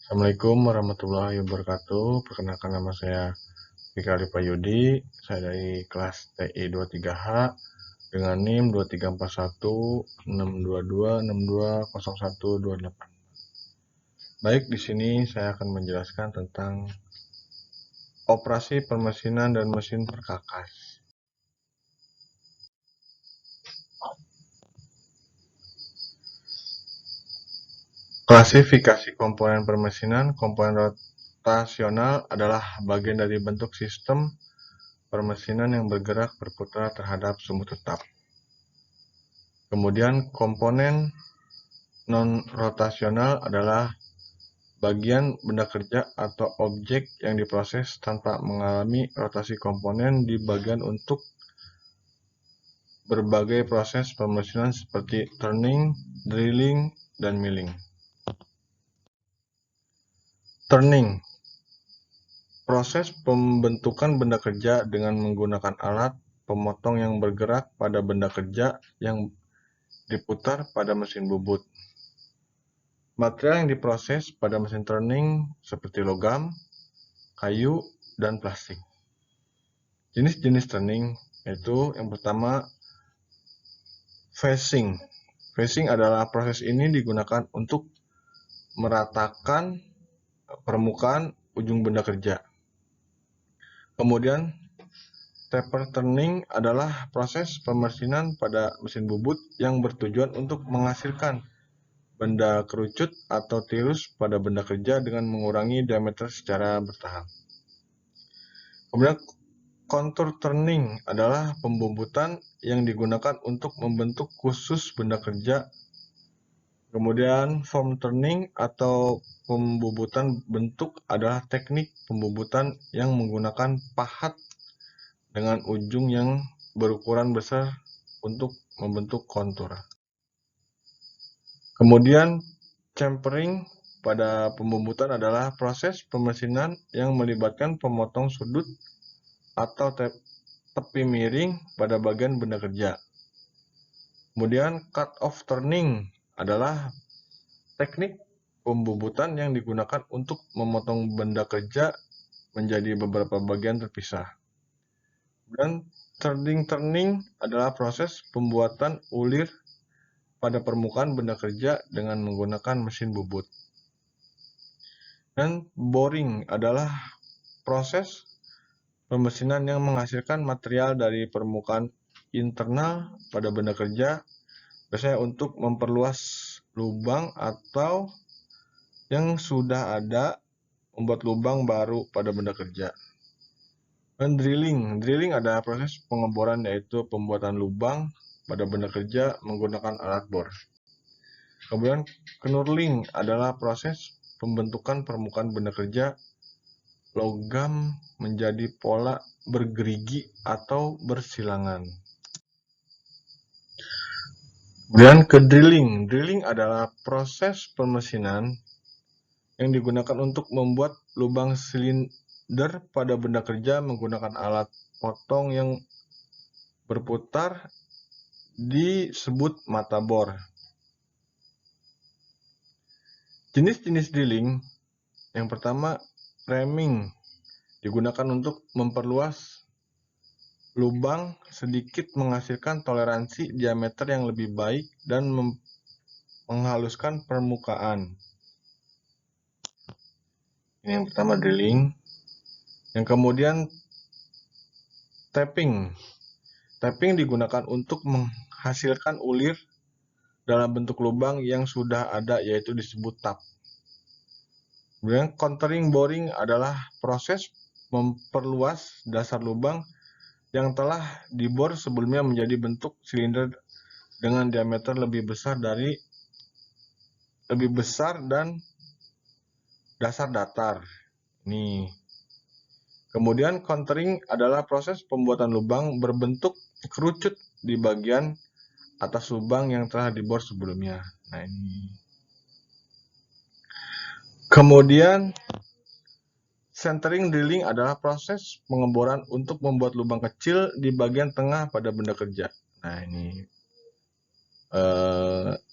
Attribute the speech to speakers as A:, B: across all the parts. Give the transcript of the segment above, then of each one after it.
A: Assalamualaikum warahmatullahi wabarakatuh. Perkenalkan, nama saya Fikri Payudi. Saya dari kelas TI 23H dengan NIM 2341622622620128. Baik, di sini saya akan menjelaskan tentang operasi permesinan dan mesin perkakas. Klasifikasi komponen permesinan. Komponen rotasional adalah bagian dari bentuk sistem permesinan yang bergerak berputar terhadap sumbu tetap. Kemudian komponen non-rotasional adalah bagian benda kerja atau objek yang diproses tanpa mengalami rotasi komponen di bagian untuk berbagai proses permesinan seperti turning, drilling, dan milling. Turning, proses pembentukan benda kerja dengan menggunakan alat pemotong yang bergerak pada benda kerja yang diputar pada mesin bubut. Material yang diproses pada mesin turning seperti logam, kayu, dan plastik. Jenis-jenis turning yaitu yang pertama facing. Facing adalah proses ini digunakan untuk meratakan permukaan ujung benda kerja. Kemudian taper turning adalah proses pemesinan pada mesin bubut yang bertujuan untuk menghasilkan benda kerucut atau tirus pada benda kerja dengan mengurangi diameter secara bertahap. Kemudian contour turning adalah pembubutan yang digunakan untuk membentuk khusus benda kerja. Kemudian form turning atau pembubutan bentuk adalah teknik pembubutan yang menggunakan pahat dengan ujung yang berukuran besar untuk membentuk kontur. Kemudian chamfering pada pembubutan adalah proses pemesinan yang melibatkan pemotong sudut atau tepi miring pada bagian benda kerja. Kemudian cut off turning adalah teknik pembubutan yang digunakan untuk memotong benda kerja menjadi beberapa bagian terpisah. Dan threading turning adalah proses pembuatan ulir pada permukaan benda kerja dengan menggunakan mesin bubut. Dan boring adalah proses pemesinan yang menghasilkan material dari permukaan internal pada benda kerja, biasanya untuk memperluas lubang atau yang sudah ada membuat lubang baru pada benda kerja. Dan drilling adalah proses pengeboran, yaitu pembuatan lubang pada benda kerja menggunakan alat bor. Kemudian knurling adalah proses pembentukan permukaan benda kerja logam menjadi pola bergerigi atau bersilangan. Kemudian ke drilling. Drilling adalah proses pemesinan yang digunakan untuk membuat lubang silinder pada benda kerja menggunakan alat potong yang berputar disebut mata bor. Jenis-jenis drilling, yang pertama ramming, digunakan untuk memperluas lubang sedikit menghasilkan toleransi diameter yang lebih baik dan menghaluskan permukaan. Ini yang pertama drilling. Yang kemudian tapping. Tapping digunakan untuk menghasilkan ulir dalam bentuk lubang yang sudah ada, yaitu disebut tap. Kemudian contouring boring adalah proses memperluas dasar lubang yang telah dibor sebelumnya menjadi bentuk silinder dengan diameter lebih besar dan dasar datar. Nih. Kemudian contouring adalah proses pembuatan lubang berbentuk kerucut di bagian atas lubang yang telah dibor sebelumnya. Nah, ini. Kemudian centering drilling adalah proses pengeboran untuk membuat lubang kecil di bagian tengah pada benda kerja. Nah, ini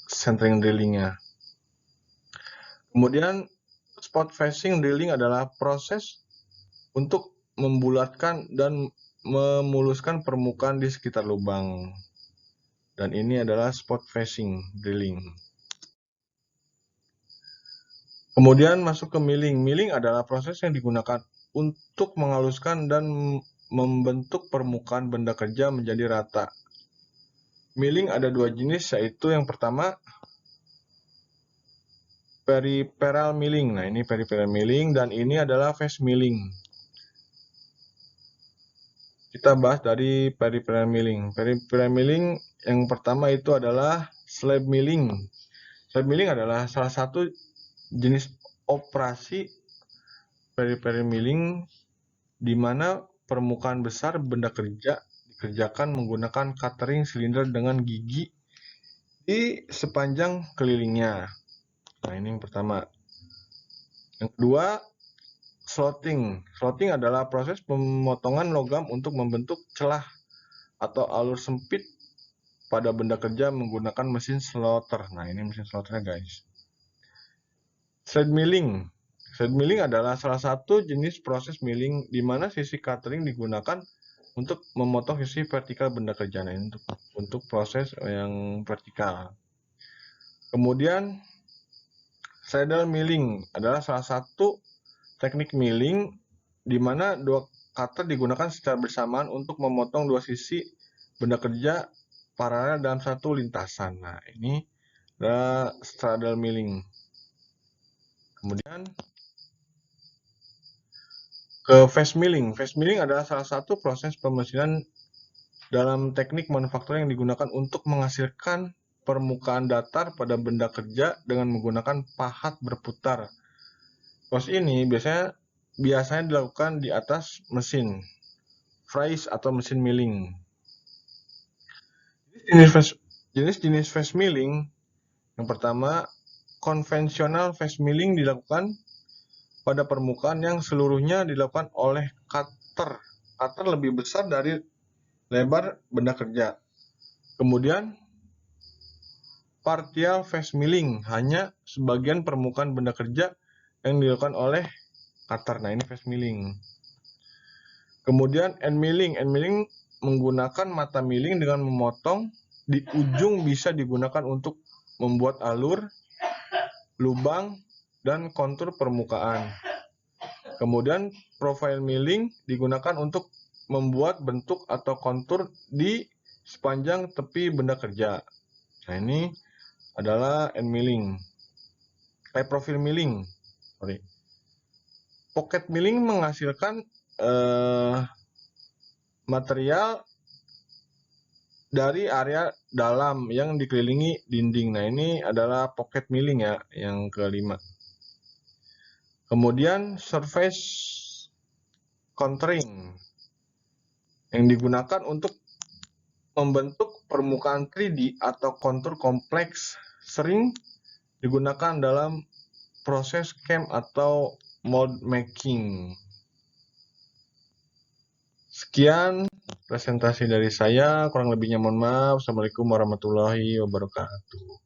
A: centering drillingnya. Kemudian spot facing drilling adalah proses untuk membulatkan dan memuluskan permukaan di sekitar lubang. Dan ini adalah spot facing drilling. Kemudian masuk ke milling. Milling adalah proses yang digunakan untuk menghaluskan dan membentuk permukaan benda kerja menjadi rata. Milling ada dua jenis, yaitu yang pertama peripheral milling. Nah, ini peripheral milling dan ini adalah face milling. Kita bahas dari peripheral milling. Peripheral milling yang pertama itu adalah slab milling. Slab milling adalah salah satu jenis operasi peripheral milling di mana permukaan besar benda kerja dikerjakan menggunakan cutting silinder dengan gigi di sepanjang kelilingnya. Nah, ini yang pertama. Yang kedua, slotting. Slotting adalah proses pemotongan logam untuk membentuk celah atau alur sempit pada benda kerja menggunakan mesin slotter. Nah, ini mesin slotternya, guys. Slide milling. Slide milling adalah salah satu jenis proses milling di mana sisi cutting digunakan untuk memotong sisi vertikal benda kerja. Nah, ini untuk proses yang vertikal. Kemudian saddle milling adalah salah satu teknik milling di mana dua cutter digunakan secara bersamaan untuk memotong dua sisi benda kerja paralel dalam satu lintasan. Nah, ini adalah saddle milling. Kemudian ke face milling. Face milling adalah salah satu proses pemesinan dalam teknik manufaktur yang digunakan untuk menghasilkan permukaan datar pada benda kerja dengan menggunakan pahat berputar. Proses ini biasanya dilakukan di atas mesin vise atau mesin milling. Jenis-jenis face milling yang pertama, konvensional face milling dilakukan pada permukaan yang seluruhnya dilakukan oleh cutter. Cutter lebih besar dari lebar benda kerja. Kemudian partial face milling, hanya sebagian permukaan benda kerja yang dilakukan oleh cutter. Nah, ini face milling. Kemudian end milling. End milling menggunakan mata milling dengan memotong di ujung, bisa digunakan untuk membuat alur, lubang, dan kontur permukaan. Kemudian profile milling digunakan untuk membuat bentuk atau kontur di sepanjang tepi benda kerja. Nah, ini adalah end milling. Profile milling. Pocket milling menghasilkan material dari area dalam yang dikelilingi dinding. Nah, ini adalah pocket milling ya, yang kelima. Kemudian surface contouring yang digunakan untuk membentuk permukaan 3D atau kontur kompleks, sering digunakan dalam proses CAM atau mold making. Sekian presentasi dari saya, kurang lebihnya mohon maaf. Assalamualaikum warahmatullahi wabarakatuh.